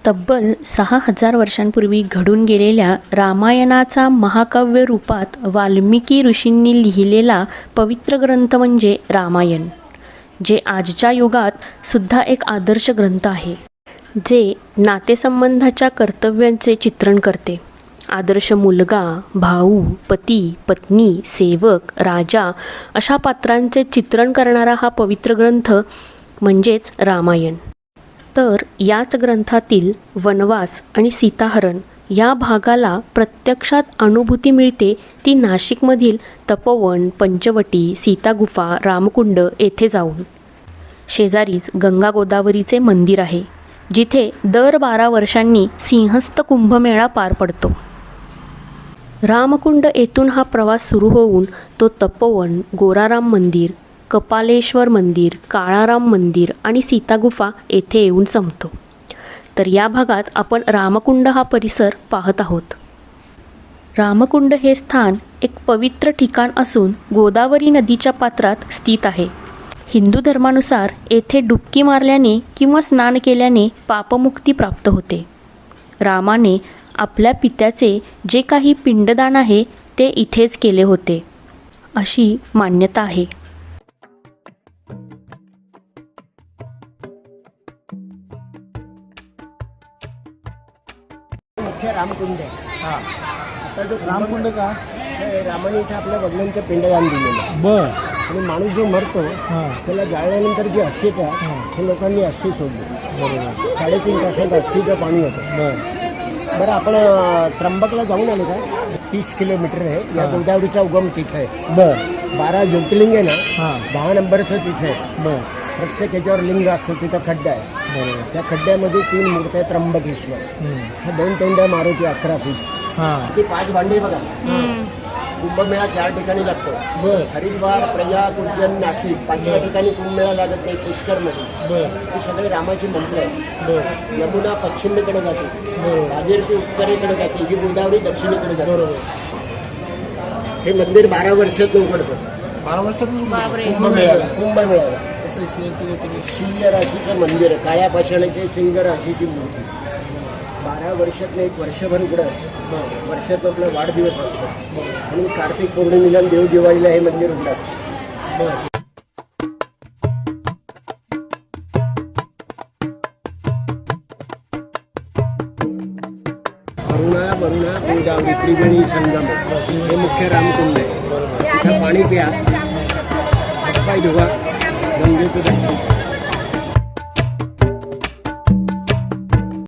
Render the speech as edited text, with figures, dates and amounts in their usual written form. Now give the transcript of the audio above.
तब्बल 6000 वर्षांपूर्वी घडून गेलेल्या रामायणाचा महाकाव्य रूपात वाल्मिकी ऋषींनी लिहिलेला पवित्र ग्रंथ म्हणजे रामायण, जे आजच्या युगात सुद्धा एक आदर्श ग्रंथ आहे, जे नातेसंबंधाच्या कर्तव्यांचे चित्रण करते. आदर्श मुलगा, भाऊ, पती, पत्नी, सेवक, राजा अशा पात्रांचे चित्रण करणारा हा पवित्र ग्रंथ म्हणजेच रामायण. तर याच ग्रंथातील वनवास आणि सीताहरण या भागाला प्रत्यक्षात अनुभूती मिळते ती नाशिकमधील तपोवन, पंचवटी, सीतागुफा, रामकुंड येथे जाऊन. शेजारीच गंगा गोदावरीचे मंदिर आहे, जिथे दर 12 वर्षांनी सिंहस्थ कुंभमेळा पार पडतो. रामकुंड येथून हा प्रवास सुरू होऊन तो तपोवन, गोराराम मंदिर, कपालेश्वर मंदिर, काळाराम मंदिर आणि सीतागुफा येथे येऊन संपतो. तर या भागात आपण रामकुंड हा परिसर पाहत आहोत. रामकुंड हे स्थान एक पवित्र ठिकाण असून गोदावरी नदीच्या पात्रात स्थित आहे. हिंदू धर्मानुसार येथे डुबकी मारल्याने किंवा स्नान केल्याने पापमुक्ती प्राप्त होते. रामाने आपल्या पित्याचे जे काही पिंडदान आहे ते इथेच केले होते, अशी मान्यता आहे. मुख्य रामकुंड आहे. हां. आता जो रामकुंड का? रामाने इथे आपल्या वडिलांचं पिंडदान दिलेलं आहे. बर. आणि माणूस जो मरतो हां. त्याला जाळल्यानंतर जी अस्थी आहे हे लोकांनी अस्थी सोडली. बरोबर. 3.5 तासात अस्थीचं पाणी होतं. बर. आपण त्र्यंबकला जाऊन आले का? 30 किलोमीटर आहे. या हां. गोदावरीचा उगम तिथे आहे. बर. 12 ज्योतिर्लिंग आहे ना, हां. 10 नंबरचं तिथे आहे. बर. प्रत्येक याच्यावर लिंग असतो, तिथं खड्डा आहे. बरोबर. त्या खड्ड्यामध्ये 3 मूर्ती आहेत. त्र्यंबकेश्वर, हा 2 टेंड्या मारुती 11 फीट. हां. ती 5 भांडी बघा. कुंभमेळा 4 ठिकाणी लागतो. बर. हरिद्वार, प्रयाग, उज्जैन, नाशिक 5व्या ठिकाणी कुंभमेळा लागत नाही, पुष्करमध्ये. बर. ही सगळे रामाची मंत्र आहेत. बर. यमुना पश्चिमेकडे जाते, बरोबर. भागीरथी उत्तरेकडे जाते, ही गोदावरी दक्षिणेकडे जाते. बरोबर. हे मंदिर 12 वर्षात उघडतं. 12 वर्षात कुंभमेळ्याला कसं इसलिए असते ते? सिंह राशीचं मंदिर आहे. काळ्या पाषाणाचे सिंह राशीची मूर्ती. 12 वर्षातलं एक वर्षभर उघडं असतं. वर्षात आपला वाढदिवस असतो म्हणून कार्तिक पौर्णिमेला देव दिवाळीला हे मंदिर उघडं असतं. बर. वरुणा गोदावरी त्रिवेणी संगम हे मुख्य रामकुंड आहे. तिथं पाणी प्या, हातपाय धुवा, गंगेचं दर्शन.